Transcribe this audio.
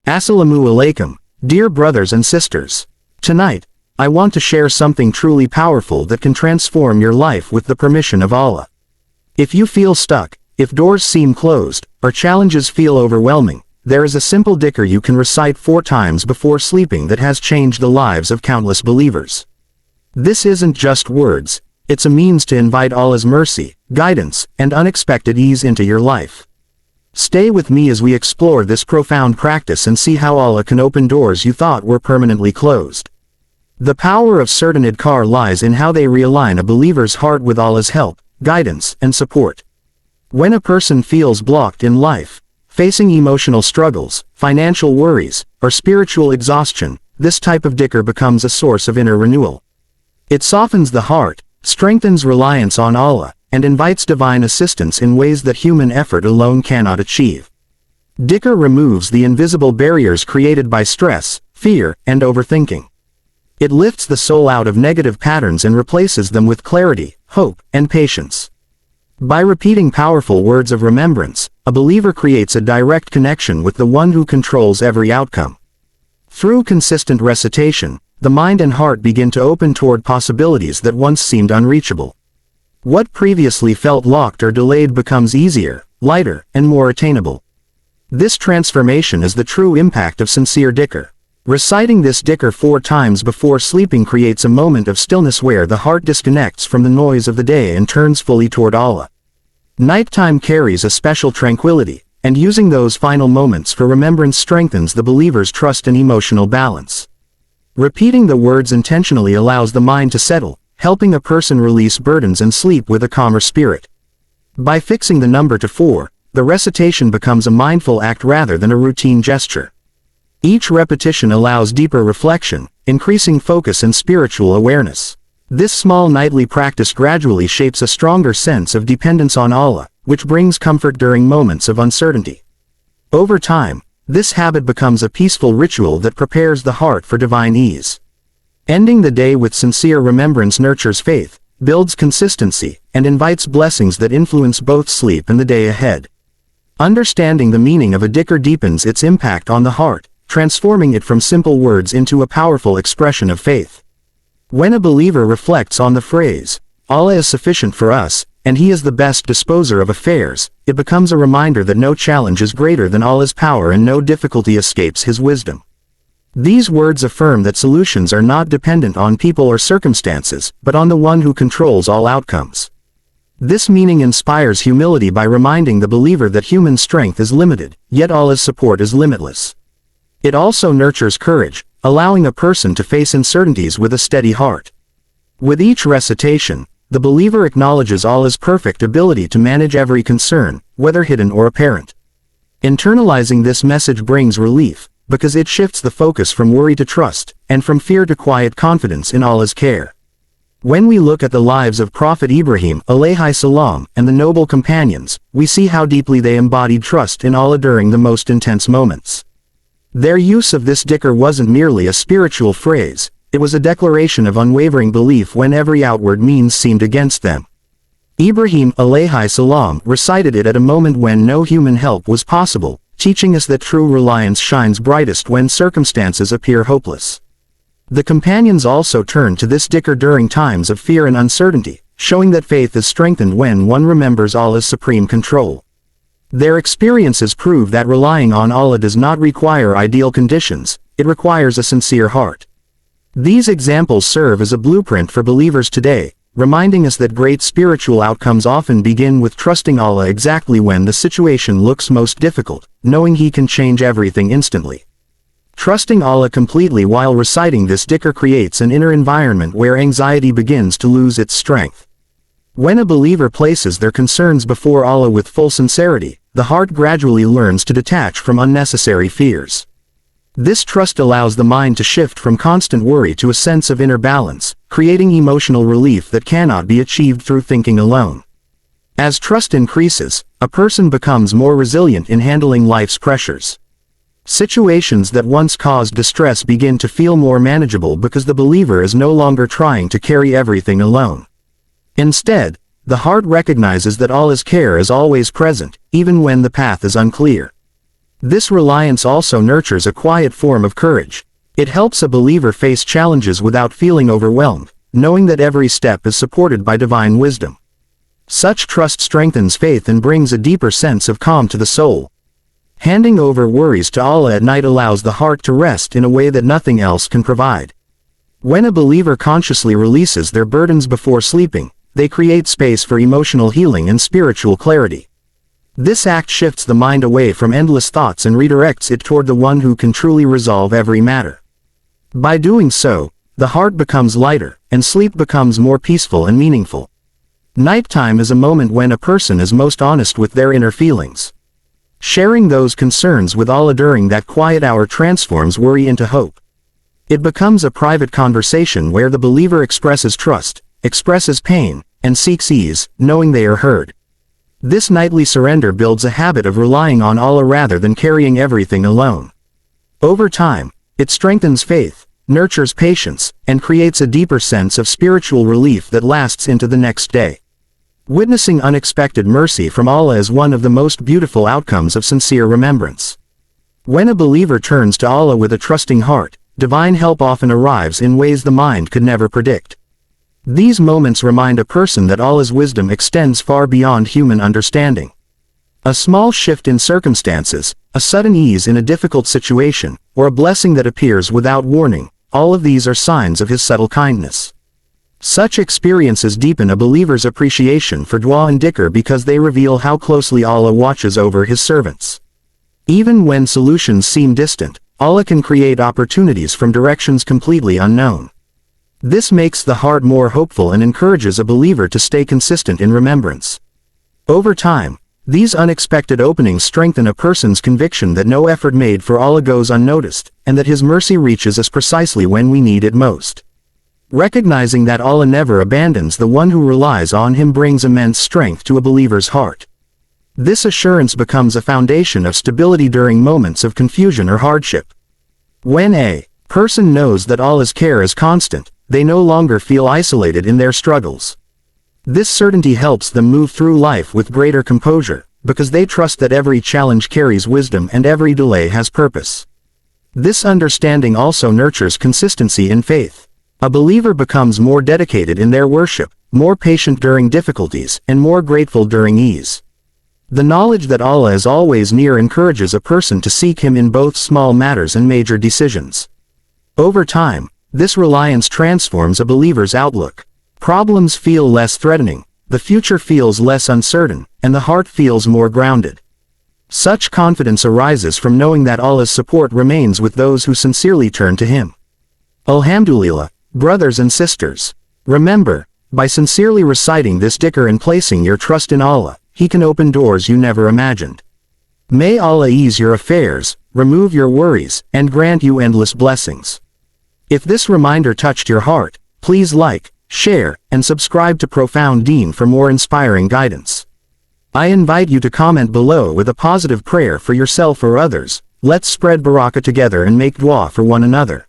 Assalamu Alaikum, dear brothers and sisters. Tonight, I want to share something truly powerful that can transform your life with the permission of Allah. If you feel stuck, if doors seem closed, or challenges feel overwhelming, there is a simple dhikr you can recite 4 times before sleeping that has changed the lives of countless believers. This isn't just words, it's a means to invite Allah's mercy, guidance, and unexpected ease into your life. Stay with me as we explore this profound practice and see how Allah can open doors you thought were permanently closed. The power of certain adhkar lies in how they realign a believer's heart with Allah's help, guidance, and support. When a person feels blocked in life, facing emotional struggles, financial worries, or spiritual exhaustion, this type of dhikr becomes a source of inner renewal. It softens the heart, strengthens reliance on Allah, and invites divine assistance in ways that human effort alone cannot achieve. Dhikr removes the invisible barriers created by stress, fear, and overthinking. It lifts the soul out of negative patterns and replaces them with clarity, hope, and patience. By repeating powerful words of remembrance, a believer creates a direct connection with the one who controls every outcome. Through consistent recitation, the mind and heart begin to open toward possibilities that once seemed unreachable. What previously felt locked or delayed becomes easier, lighter, and more attainable. This transformation is the true impact of sincere dhikr. Reciting this dhikr 4 times before sleeping creates a moment of stillness where the heart disconnects from the noise of the day and turns fully toward Allah. Nighttime carries a special tranquility, and using those final moments for remembrance strengthens the believer's trust and emotional balance. Repeating the words intentionally allows the mind to settle, helping a person release burdens and sleep with a calmer spirit. By fixing the number to 4, the recitation becomes a mindful act rather than a routine gesture. Each repetition allows deeper reflection, increasing focus and spiritual awareness. This small nightly practice gradually shapes a stronger sense of dependence on Allah, which brings comfort during moments of uncertainty. Over time, this habit becomes a peaceful ritual that prepares the heart for divine ease. Ending the day with sincere remembrance nurtures faith, builds consistency, and invites blessings that influence both sleep and the day ahead. Understanding the meaning of a dhikr deepens its impact on the heart, transforming it from simple words into a powerful expression of faith. When a believer reflects on the phrase, Allah is sufficient for us, and He is the best disposer of affairs, it becomes a reminder that no challenge is greater than Allah's power and no difficulty escapes His wisdom. These words affirm that solutions are not dependent on people or circumstances, but on the one who controls all outcomes. This meaning inspires humility by reminding the believer that human strength is limited, yet Allah's support is limitless. It also nurtures courage, allowing a person to face uncertainties with a steady heart. With each recitation, the believer acknowledges Allah's perfect ability to manage every concern, whether hidden or apparent. Internalizing this message brings relief, because it shifts the focus from worry to trust, and from fear to quiet confidence in Allah's care. When we look at the lives of Prophet Ibrahim Alaihi Salam and the noble companions, we see how deeply they embodied trust in Allah during the most intense moments. Their use of this dhikr wasn't merely a spiritual phrase, it was a declaration of unwavering belief when every outward means seemed against them. Ibrahim Alaihi Salam recited it at a moment when no human help was possible, teaching us that true reliance shines brightest when circumstances appear hopeless. The companions also turned to this dhikr during times of fear and uncertainty, showing that faith is strengthened when one remembers Allah's supreme control. Their experiences prove that relying on Allah does not require ideal conditions, it requires a sincere heart. These examples serve as a blueprint for believers today, reminding us that great spiritual outcomes often begin with trusting Allah exactly when the situation looks most difficult, knowing He can change everything instantly. Trusting Allah completely while reciting this dhikr creates an inner environment where anxiety begins to lose its strength. When a believer places their concerns before Allah with full sincerity, the heart gradually learns to detach from unnecessary fears. This trust allows the mind to shift from constant worry to a sense of inner balance, creating emotional relief that cannot be achieved through thinking alone. As trust increases, a person becomes more resilient in handling life's pressures. Situations that once caused distress begin to feel more manageable because the believer is no longer trying to carry everything alone. Instead, the heart recognizes that Allah's care is always present, even when the path is unclear. This reliance also nurtures a quiet form of courage. It helps a believer face challenges without feeling overwhelmed, knowing that every step is supported by divine wisdom. Such trust strengthens faith and brings a deeper sense of calm to the soul. Handing over worries to Allah at night allows the heart to rest in a way that nothing else can provide. When a believer consciously releases their burdens before sleeping, they create space for emotional healing and spiritual clarity. This act shifts the mind away from endless thoughts and redirects it toward the one who can truly resolve every matter. By doing so, the heart becomes lighter, and sleep becomes more peaceful and meaningful. Nighttime is a moment when a person is most honest with their inner feelings. Sharing those concerns with Allah during that quiet hour transforms worry into hope. It becomes a private conversation where the believer expresses trust, expresses pain, and seeks ease, knowing they are heard. This nightly surrender builds a habit of relying on Allah rather than carrying everything alone. Over time, it strengthens faith, nurtures patience, and creates a deeper sense of spiritual relief that lasts into the next day. Witnessing unexpected mercy from Allah is one of the most beautiful outcomes of sincere remembrance. When a believer turns to Allah with a trusting heart, divine help often arrives in ways the mind could never predict. These moments remind a person that Allah's wisdom extends far beyond human understanding. A small shift in circumstances, a sudden ease in a difficult situation, or a blessing that appears without warning, all of these are signs of His subtle kindness. Such experiences deepen a believer's appreciation for dua and dhikr because they reveal how closely Allah watches over His servants. Even when solutions seem distant, Allah can create opportunities from directions completely unknown. This makes the heart more hopeful and encourages a believer to stay consistent in remembrance. Over time, these unexpected openings strengthen a person's conviction that no effort made for Allah goes unnoticed, and that His mercy reaches us precisely when we need it most. Recognizing that Allah never abandons the one who relies on Him brings immense strength to a believer's heart. This assurance becomes a foundation of stability during moments of confusion or hardship. When a person knows that Allah's care is constant, they no longer feel isolated in their struggles. This certainty helps them move through life with greater composure, because they trust that every challenge carries wisdom and every delay has purpose. This understanding also nurtures consistency in faith. A believer becomes more dedicated in their worship, more patient during difficulties, and more grateful during ease. The knowledge that Allah is always near encourages a person to seek Him in both small matters and major decisions. Over time, this reliance transforms a believer's outlook. Problems feel less threatening, the future feels less uncertain, and the heart feels more grounded. Such confidence arises from knowing that Allah's support remains with those who sincerely turn to Him. Alhamdulillah, brothers and sisters. Remember, by sincerely reciting this dhikr and placing your trust in Allah, He can open doors you never imagined. May Allah ease your affairs, remove your worries, and grant you endless blessings. If this reminder touched your heart, please like, share, and subscribe to Profound Deen for more inspiring guidance. I invite you to comment below with a positive prayer for yourself or others. Let's spread barakah together and make dua for one another.